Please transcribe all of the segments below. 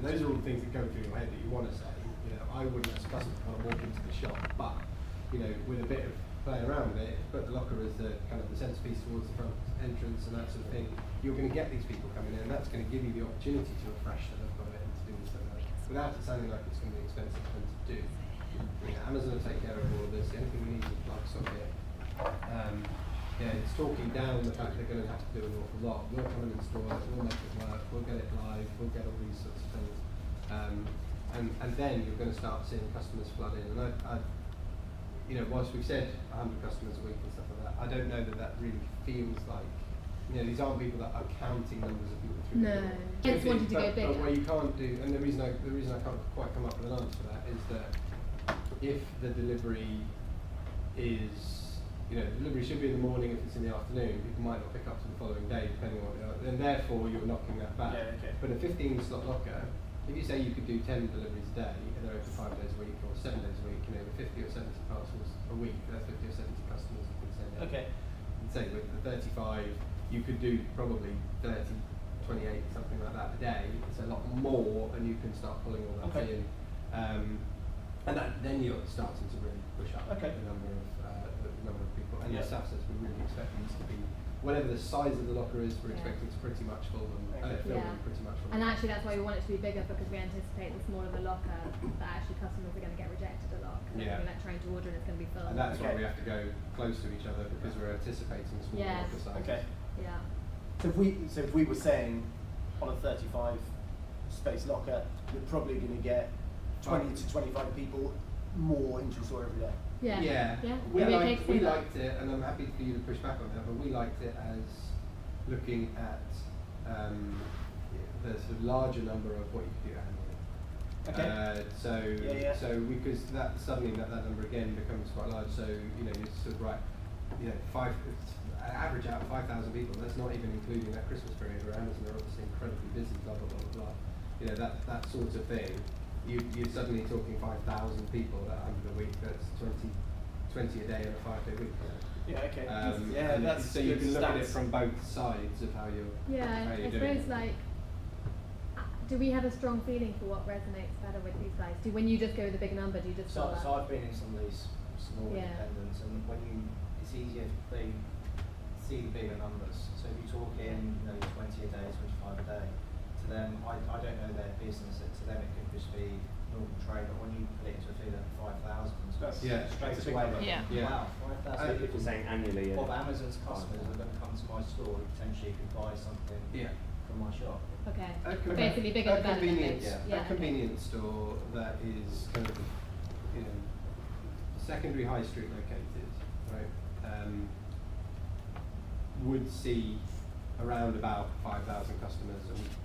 And those are all the things that go through your head that you want to say. You know, I wouldn't as a customer kind of walk into the shop, but you know, with a bit of playing around with it, put the locker as the kind of the centerpiece towards the front entrance and that sort of thing, you're going to get these people coming in, and that's going to give you the opportunity to refresh the look of it and to do this without it sounding like it's going to be expensive for them to do. You know, Amazon will take care of all of this. The only thing we need is a plug socket. Yeah, it's talking down the fact they're going to have to do an awful lot. We'll come and install it, we'll make it work, we'll get it live, we'll get all these sorts of things. And then you're going to start seeing customers flood in. And you know, whilst we've said 100 customers a week and stuff like that, I don't know that that really feels like, you know, these aren't people that are counting numbers of people through the door. Just wanted to go bigger. But what you can't do, and the reason I can't quite come up with an answer for that is that if the delivery is, you know, delivery should be in the morning. If it's in the afternoon, people might not pick up to the following day, depending on what they are. And therefore, you're knocking that back. Yeah, okay. But a 15-slot locker, if you say you could do 10 deliveries a day, and they're open 5 days a week or 7 days a week, you know, with 50 or 70 parcels a week, that's 50 or 70 customers you could send in. Okay. And say with the 35, you could do probably 30, 28, something like that a day. It's a lot more, and you can start pulling all that in. And then you're starting to really push up the number of people. And the staff says we're really expecting this to be, whatever the size of the locker is, we're expecting to pretty much fill them, fill them pretty much full. And actually that's why we want it to be bigger, because we anticipate the smaller the locker, that actually customers are going to get rejected a lot. Because they're like trying to order and it's going to be filled. And that's why we have to go close to each other, because we're anticipating smaller locker sizes. Okay. Yeah. So if we were saying on a 35 space locker, we're probably going to get 20 to 25 people more into your store every day. Yeah. We liked it, and I'm happy for you to push back on that, but we liked it as looking at the sort of larger number of what you could do annually. So because that suddenly that number again becomes quite large. So you know, you're sort of right. You know, average out 5,000 people. That's not even including that Christmas period where Amazon are obviously incredibly busy. Blah blah blah blah blah. You know, that sort of thing. You're suddenly talking 5,000 people at 100 a week. That's 20 a day and a 5-day week. Yeah, okay. That's so you can look at it from both sides of how you're. Yeah, I suppose like, do we have a strong feeling for what resonates better with these guys? When you just go with a big number, do you just So I've been in some of these small independents, and it's easier if they see the bigger numbers. So if you talk in, 20 a day, 25 a day. To them, I don't know their business. To them, it could just be normal trade. But when you put it into a figure of 5,000, straight away, wow, 5,000 people saying annually. Of Amazon's customers are going to come to my store and potentially could buy something from my shop. Okay. Basically, bigger the better. A convenience store that is kind of, you know, secondary high street located, right? Would see around about 5,000 customers a week.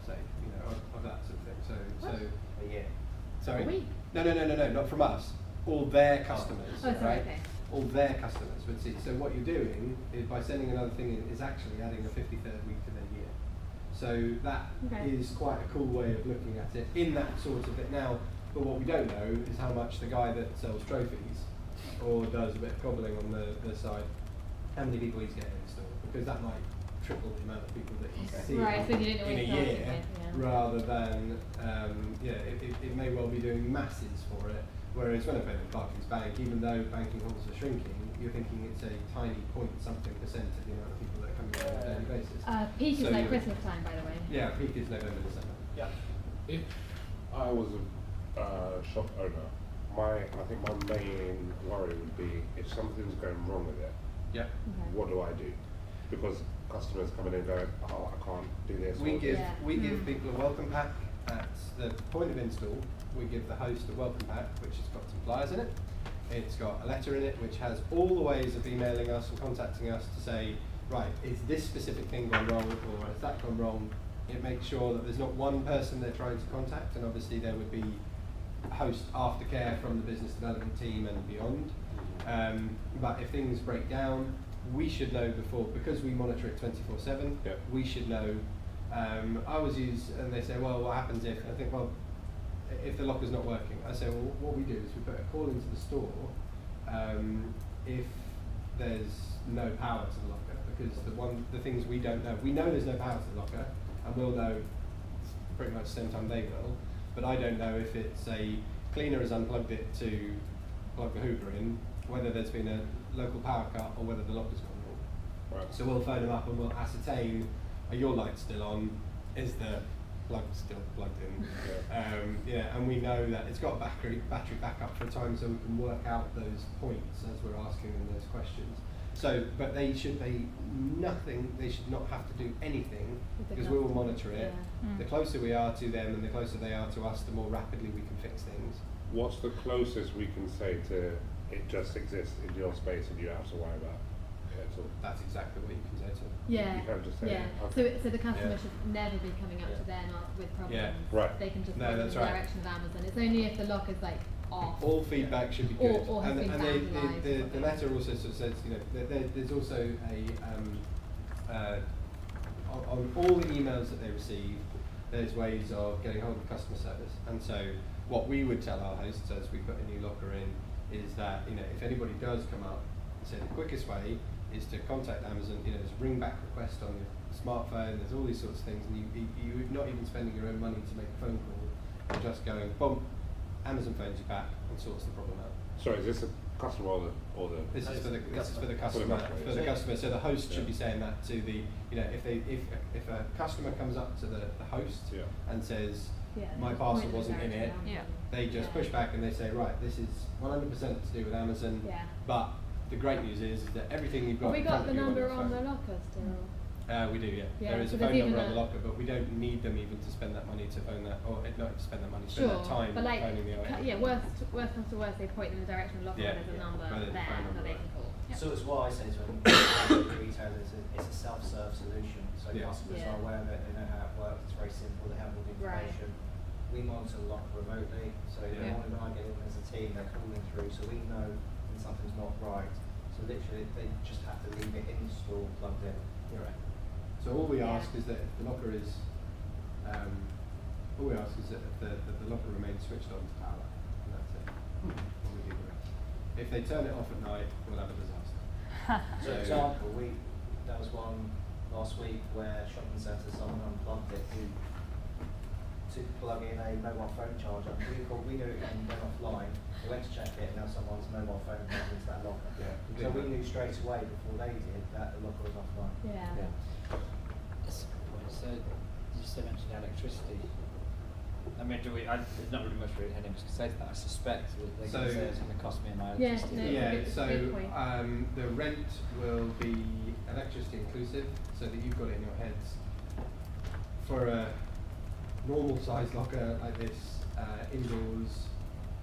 Say, you know, of that sort of thing. So a year. Sorry? A week? No, not from us. All their customers, sorry, right? okay. All their customers would see. So what you're doing is by sending another thing in is actually adding a 53rd week to their year. So that is quite a cool way of looking at it in that sort of bit. Now, but what we don't know is how much the guy that sells trophies or does a bit of cobbling on the side, how many people he's getting in the store, because that might triple the amount of people that you see in a year, rather than it may well be doing masses for it. Whereas when I pay with Barclays Bank, even though banking halls are shrinking, you're thinking it's a tiny point-something % of the amount of people that are coming in on a daily basis. Peak is like Christmas time, by the way. Yeah, peak is November, December. Yeah. If I was a shop owner, I think my main worry would be if something's going wrong with it. Yeah. What do I do? Because customers coming in going, I can't do this. We give people a welcome pack at the point of install. We give the host a welcome pack which has got some flyers in it. It's got a letter in it which has all the ways of emailing us and contacting us to say, right, is this specific thing gone wrong or has that gone wrong? It makes sure that there's not one person they're trying to contact, and obviously there would be host aftercare from the business development team and beyond. But if things break down, we should know before, because we monitor it 24/7. We should know. I always use, and they say, well, what happens if? I think, well, if the locker's not working, I say, well, what we do is we put a call into the store if there's no power to the locker, because the things we don't know, we know there's no power to the locker, and we'll know pretty much the same time they will, but I don't know if it's a cleaner has unplugged it to plug the Hoover in, whether there's been a local power cut or whether the locker's gone wrong. Right. So we'll phone them up and we'll ascertain, are your lights still on? Is the plug still plugged in? Yeah. And we know that it's got a battery backup for a time, so we can work out those points as we're asking them those questions. So, but they should not have to do anything With the because we will customer, monitor it. yeah. The closer we are to them and the closer they are to us, the more rapidly we can fix things. What's the closest we can say to it just exists in your space and you don't have to worry about it at all? That's exactly what you can say to them. Yeah, You can't just say, yeah. okay. So the customer Yeah. should never be coming up to Yeah. them with problems. Yeah. Right. They can just No, go in that's the right. direction of Amazon. It's only if the lock is like off. All feedback should be Or- good. or has and been and vandalised the or something. letter also sort of says, you know, there's also on all the emails that they receive, there's ways of getting hold of customer service. And so what we would tell our hosts as we put a new locker in is that, you know, if anybody does come up, say the quickest way is to contact Amazon. You know, there's a ring back request on your smartphone, there's all these sorts of things, and you're not even spending your own money to make a phone call. You're just going, boom, Amazon phones you back and sorts the problem out. Sorry, is this a customer or the This is for the For the customer. customer. For the customer. So the host should Yeah. be saying that to the, you know, if a customer comes up to the host Yeah. and says, Yeah, my just parcel point in the wasn't in it, direction of Yeah. Amazon. they just push back and they say, right, this is 100% to do with Amazon. Yeah. But the great news is that everything you've got. Have we in got front the of you number your on the phone. locker still? We do, yeah. Yeah, There is so a there's phone number even on the a- locker, but we don't need them even to spend that money to phone that, or not to spend that money, spend Sure, that time but like, phoning the OA. yeah, worst comes to worst, they point in the direction of the locker Yeah, and there's a yeah. number Rather than there phone that number, they right. can call. Yeah. So it's what I say to them, retailers, it's a self-serve solution, so Yeah. customers Yeah. are aware of it, they know how it works, it's very simple, they have all the Right. information. We monitor the locker remotely, so in the Yeah. morning when I get in as a team, they're calling through, so we know when something's not right. So literally, they just have to leave it in the store, plugged in. You're right. So all we Yeah. ask is that if the locker is, all we ask is that the locker remains switched on to power, and that's it. And we do the rest. If they turn it off at night, we'll have a disaster. So for example, there was one last week where shopping centre, someone unplugged it to plug in a mobile phone charger. We knew it and went offline. We went to check it, and now someone's mobile phone plugged into that locker. Yeah, So we knew straight away before they did that the locker was offline. Yeah. That's a good point. So you just mentioned electricity. I mean, there's not really much really anything to say to that. I suspect that they're So- going to say it's going to cost me my Yeah, electricity. no, Yeah, good- so good point. the rent will be electricity inclusive, so that you've got it in your heads. For a normal size locker like this, indoors,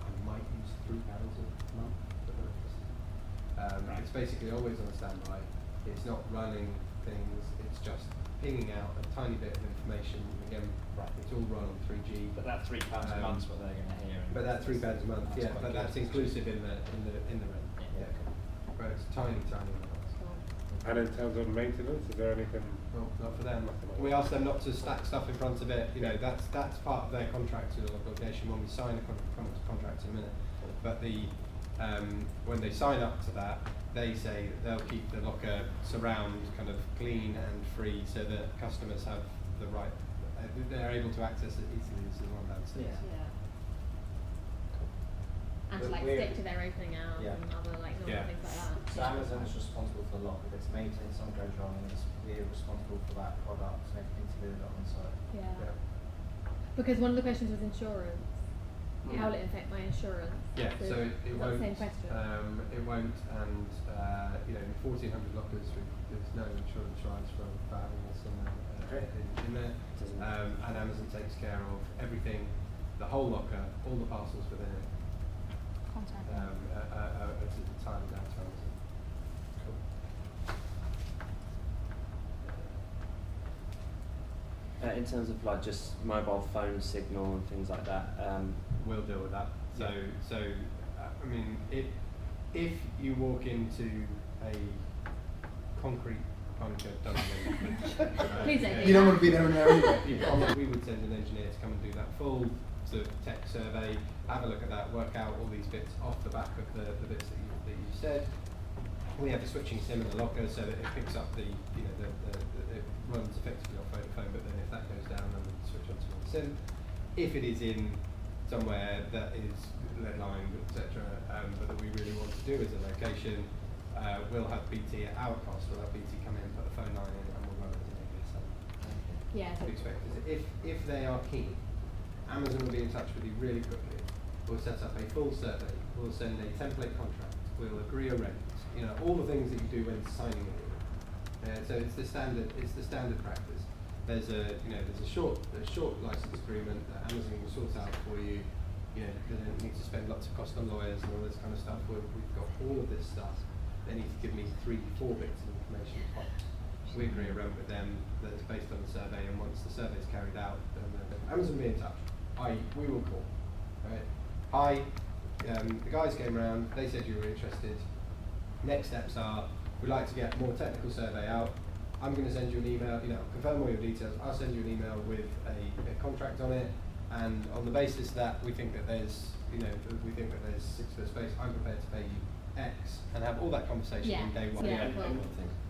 I might use £3 a month for electricity. Right. It's basically always on standby. It's not running things, it's just pinging out a tiny bit of information. Again, it's all run on 3G. But that £3 a month's what they're going to hear. But that £3 a month, That's yeah, quite but good. that's inclusive in the rent. Yeah. But it's tiny amounts. And in terms of maintenance, is there anything? Well, not for them. Nothing like We that. ask them not to stack stuff in front of it. You know, that's part of their contractual obligation when we sign a contract in a minute. But when they sign up to that, they say that they'll keep the locker surround kind of clean and free, so that customers have the right. They're able to access it easily as the one downstairs. Yeah. And to But like we're- stick to their opening hours Yeah. and other like normal Yeah. things like that. So Amazon is responsible for the locker. If it's maintenance, something goes wrong, and we're responsible for that product and everything to do with it on site. Yeah. Because one of the questions was insurance. How will it affect my insurance? Yeah, so it is that won't. the same question. It won't, and you know, in 1,400 lockers, there's no insurance rise for having this in there. And Amazon takes care of everything, the whole locker, all the parcels within it. Contact. It's entirely down to Amazon. In terms of like just mobile phone signal and things like that, We'll deal with that. So I mean, if you walk into a concrete bunker dungeon, Please don't do You don't that. want to be there and there anyway. we would send an engineer to come and do that full sort of tech survey, have a look at that, work out all these bits off the back of the bits that you said. We have a switching sim in the locker so that it picks up it runs effectively off Vodafone, but then if that goes down, then the switch on to one SIM. If it is in somewhere that is lead lined, etc., but that we really want to do as a location, we'll have BT at our cost. We'll have BT come in, put a phone line in, and we'll run it as an ADSL. Yeah. What we expect is if they are keen, Amazon will be in touch with you really quickly. We'll set up a full survey. We'll send a template contract. We'll agree a rent. You know, all the things that you do when signing an agreement. So it's the standard. It's the standard practice. There's a short license agreement that Amazon will sort out for you. You know, they don't need to spend lots of cost on lawyers and all this kind of stuff. We've got all of this stuff. They need to give me 3-4 bits of information tops. We agree a rent with them that is based on the survey, and once the survey is carried out, then Amazon will be in touch. We will call. Right? Hi, the guys came around, they said you were interested. Next steps are, we'd like to get more technical survey out. I'm going to send you an email, confirm all your details. I'll send you an email with a contract on it, and on the basis that we think that there's, we think that there's 6 foot space, I'm prepared to pay you X, and have all that conversation Yeah. on day one. Yeah.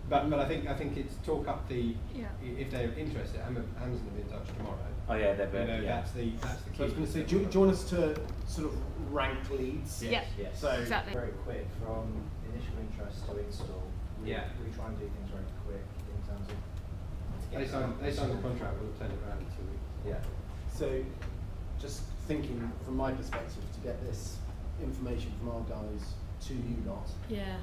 But I think it's talk up the, if they're interested, Amazon will be in touch tomorrow. Oh yeah, they're very, That's the key. So I was going to say, do you want us to sort of rank leads? Yeah. Yes. So Exactly. Very quick from initial interest to install. We try and do things very quick in terms of. They sign the contract, we'll turn it around in 2 weeks. Yeah. So, just thinking from my perspective to get this information from our guys to you lot, Yeah.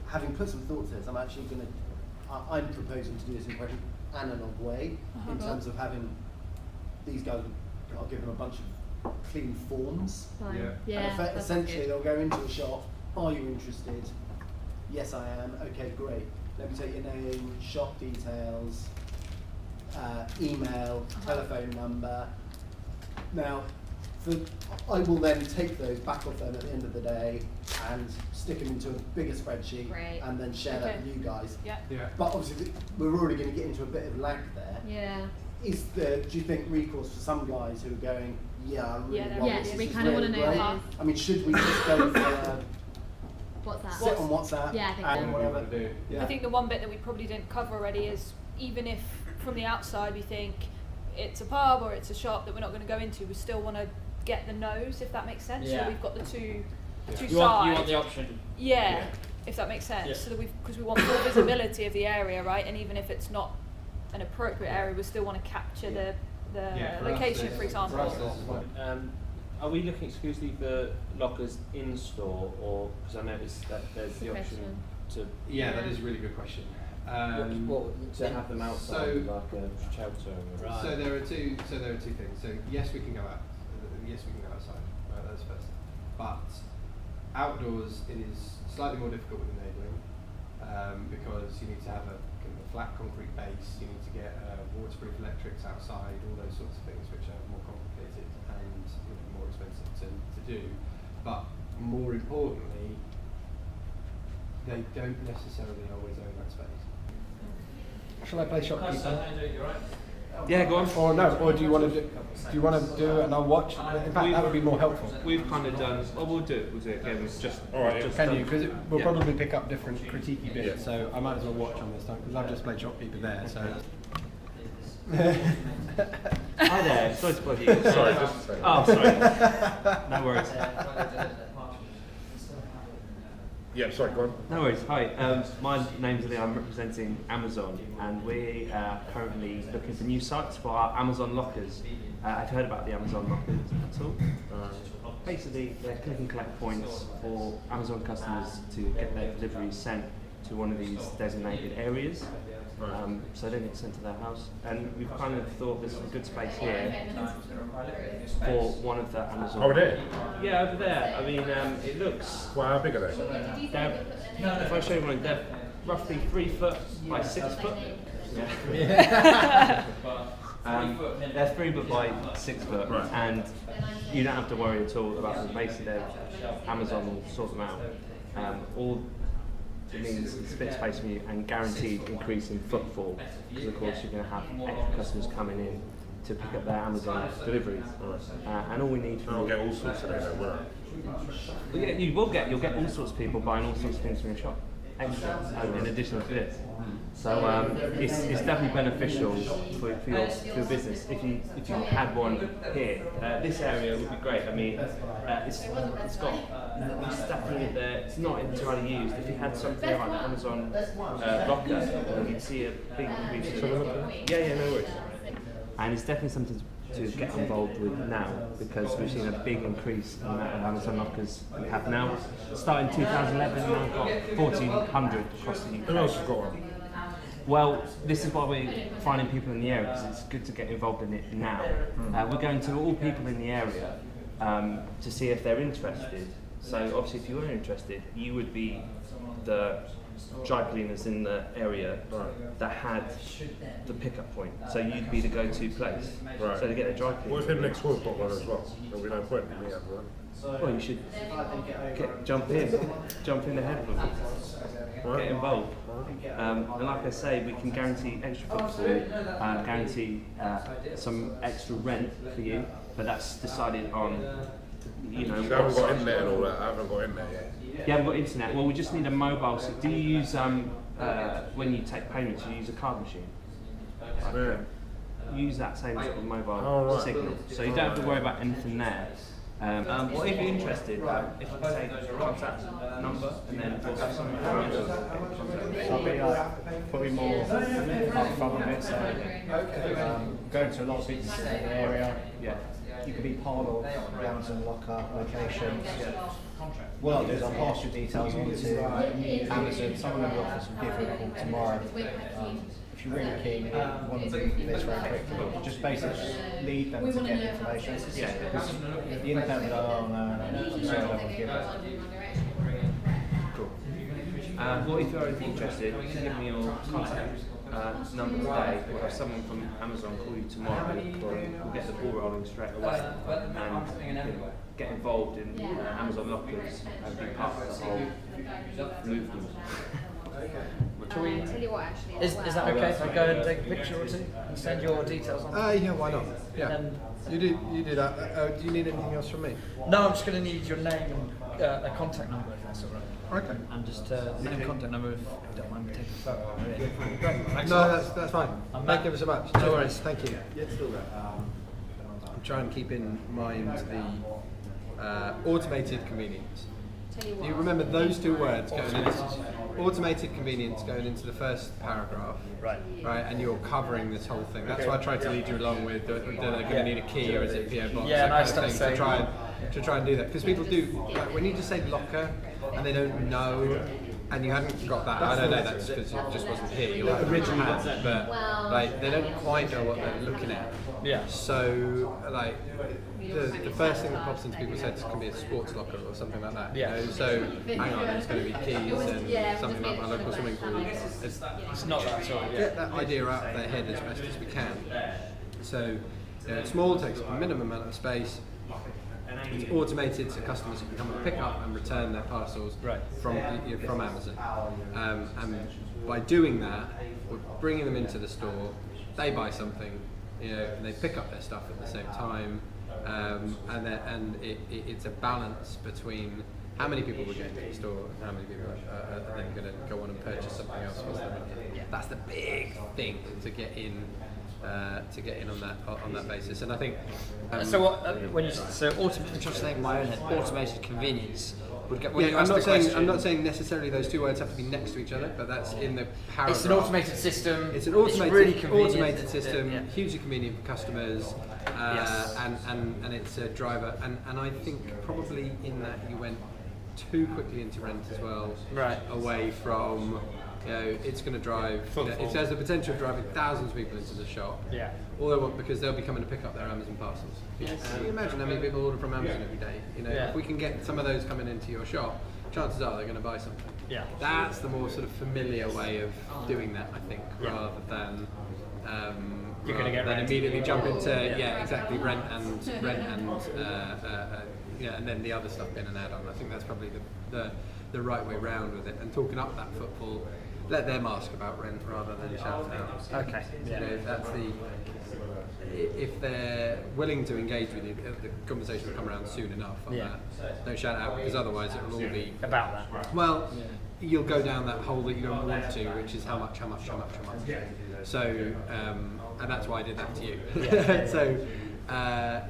having put some thought to this, I'm actually going to, I'm proposing to do this in quite an analog way, in terms of having these guys, I'll give them a bunch of clean forms. Fine. Yeah. Yeah. And that's essentially good. they'll go into a shop, are you interested? Yes I am, okay great. Let me take your name, shop details, email, telephone number. Now, I will then take those back off them at the end of the day and stick them into a bigger spreadsheet Great. and then share that with you guys. Yeah. Yeah. But obviously we're already going to get into a bit of lag there. Yeah. Do you think recourse for some guys who are going, yeah, I really Yeah, want yeah, this, we this is kinda really wanna know great. how- I mean, should we just go for What's that? sit on WhatsApp Yeah, I think and so. whatever? Do. Yeah. I think the one bit that we probably didn't cover already is, even if from the outside we think it's a pub or it's a shop that we're not going to go into, we still want to get the no's, if that makes sense. Yeah. So we've got the two You sides. want the option. Yeah, if that makes sense. Yeah. So that because we want full visibility of the area, right? And even if it's not an appropriate area, we still want to capture the Yeah, for us, location, this- for example. For us, this is fine. Are we looking exclusively for lockers in store, or because I noticed that there's the Good option question. to Yeah, that is a really good question. to have them outside like a shelter. Right. So there are two things. So yes, we can go out. Yes, we can go outside. Right, that's first. But outdoors, it is slightly more difficult with enabling because you need to have a kind of a flat concrete base. You need to get waterproof electrics outside, all those sorts of things, which are more complicated and more expensive to do. But more importantly, they don't necessarily always own that space. Shall I play shopkeeper? Yeah, go on. Or no? Or do you want to do it and I'll watch? In fact, that would be more helpful. We've kind of done. Well, we'll do it. We'll do it again. It's just. All right, just Can done- you? Because we'll Yeah. probably pick up different critiquey bits. Yeah. So I might as well watch on this time because I've just played shopkeeper there. So. Hi there. Sorry to bother you. Sorry, just a second. Oh, sorry. No worries. Yeah, sorry, go on. No worries. Hi, my name's Lee. I'm representing Amazon, and we are currently looking for new sites for our Amazon lockers. I've heard about the Amazon lockers at all. Basically, they're click and collect points for Amazon customers to get their deliveries sent to one of these designated areas. So they get sent to their house, and we've kind of thought this is a good space here for one of the Amazon. Over there? Yeah, over there. I mean, it looks. Well, how big are they? If I show you one, they're roughly 3 foot by 6 foot. They're 3 foot by 6 foot, Right. and you don't have to worry at all about them. Basically, Amazon will sort them out. All it means is a bit of space for you and guaranteed increase in footfall, because of course you're going to have extra customers coming in to pick up their Amazon deliveries. And all we need I'll from get all sorts of things over well, yeah, you'll get all sorts of people buying all sorts of things from your shop, extra, in addition to this. So it's definitely beneficial for your business if you had one here. This area would be great. I mean, it's got stacking it there. It's not entirely used. If you had something like the Amazon locker, you'd see a big increase. Yeah, no worries. And it's definitely something to get involved with now, because we've seen a big increase in the amount of Amazon lockers we have now. Starting 2011, now we've got 1,400 across the UK. Who else has got one? Well, this is why we're finding people in the area, because it's good to get involved in it now. We're going to all people in the area to see if they're interested. So obviously if you were interested, you would be the dry cleaners in the area that had the pickup point. So you'd be the go-to place. Right. So to get a dry cleaner. What if him next door's got one as well? There'll be no point in me having one. Well, you should jump in ahead of them. Get involved. And like I say, we can guarantee extra footfall, guarantee some extra rent for you, but that's decided on, you know. You haven't got internet and all that. I haven't got internet yet. You haven't got internet. Well, we just need a mobile. So do you use when you take payments? You use a card machine. Yeah. Use that same sort of mobile signal, so you don't have to worry about anything there. Well, if you're interested, if you take a contact number and then we'll have some I'll be probably more upfront with it. So going to a lot of businesses in the area. Yeah. You can be part of the Amazon locker locations. What I'll do is I'll pass your details on to Amazon. Someone in the office will give you a call tomorrow. If you ring the key, you want to do this very quickly. Just basically lead them to get information. Because the internet that are on, I'm sorry, I don't want to give it. Cool. Well, if you're interested, you can give me your contact number today. We'll have someone from Amazon call you tomorrow. We'll get the ball rolling straight away and get involved in Amazon lockers and be part of the whole movement. Tell you what, actually. Is that okay if I go and take a picture or two and send your details on? Yeah, why not? Yeah. You do that. Do you need anything else from me? No, I'm just going to need your name and a contact number if that's all right. Okay. And just name, contact number if you don't mind taking a photo. Great. Thanks. No, that's fine. Thank you ever so much. No worries. Thank you. I'm trying to keep in mind the automated convenience. Do you remember those two words going into automated convenience going into the first paragraph? Right. And you're covering this whole thing. That's why I tried to lead you along with. They're going to need a key, or is it PO box? Yeah, that nice kind of thing, to try and do that, because people do. Like, when you just say locker and they don't know, and you hadn't got that. I don't know that's because it just wasn't here. You originally had, but like they don't quite know what they're looking at. Yeah. So like the first thing that pops into people's heads can be a sports locker or something like that. Yeah. You know? So hang on, it's going to be keys and something like my local swimming pool. It's not that at all. Yeah. Get that idea out of their head as best as we can. So it's small, takes a minimum amount of space. It's automated, so customers can come and pick up and return their parcels from Amazon. And by doing that, we're bringing them into the store. They buy something, and they pick up their stuff at the same time. And it's a balance between how many people we're getting to the store and how many people are then going to go on and purchase something else. That's the big thing to get in. On that basis, and I think. So what? I'm just saying my own head. Automated convenience would get. When you I'm ask I'm not saying necessarily those two words have to be next to each other, but that's in the paragraph. It's an automated system. It's an automated, really convenient. automated system, hugely convenient for customers, and it's a driver. And I think probably in that you went too quickly into rent as well, away from. It's going to drive. It has the potential of driving thousands of people into the shop. Yeah. All they want, because they'll be coming to pick up their Amazon parcels. Yes. Can you imagine how many people order from Amazon every day? If we can get some of those coming into your shop, chances are they're going to buy something. Yeah. That's the more sort of familiar way of doing that, I think, rather than. You're going to get rent. Immediately jump into exactly rent and and then the other stuff being an add-on. I think that's probably the right way round with it, and talking up that footfall. Let them ask about rent rather than shout out. Okay. That's if they're willing to engage with you, the conversation will come around soon enough on that. Don't shout out, because otherwise it will all be about that. Well, you'll go down that hole that you don't want to, which is how much. So, and that's why I did that to you. So,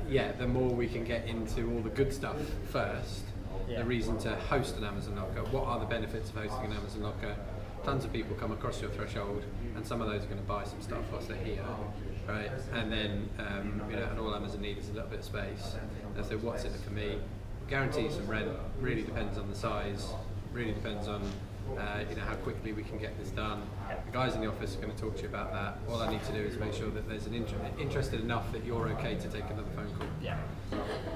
yeah, the more we can get into all the good stuff first, the reason to host an Amazon Locker, what are the benefits of hosting an Amazon Locker? Tons of people come across your threshold, and some of those are going to buy some stuff whilst they're here, right? And then, you know, and all Amazon needs is a little bit of space. And so, what's in it for me? Guarantees some rent. Really depends on the size. Really depends on you know, how quickly we can get this done. The guys in the office are going to talk to you about that. All I need to do is make sure that there's an interested enough that you're okay to take another phone call. Yeah.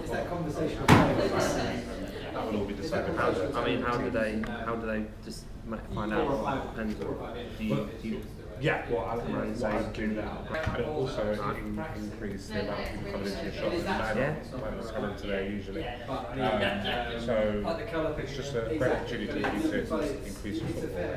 Is that conversation? That will all be decided. How do they just find out? Depends on. Do you Yeah, well, I do that. And also increase the amount of people coming into your shop. Might not come into there usually. So it's just a great opportunity for you to increase your footfall.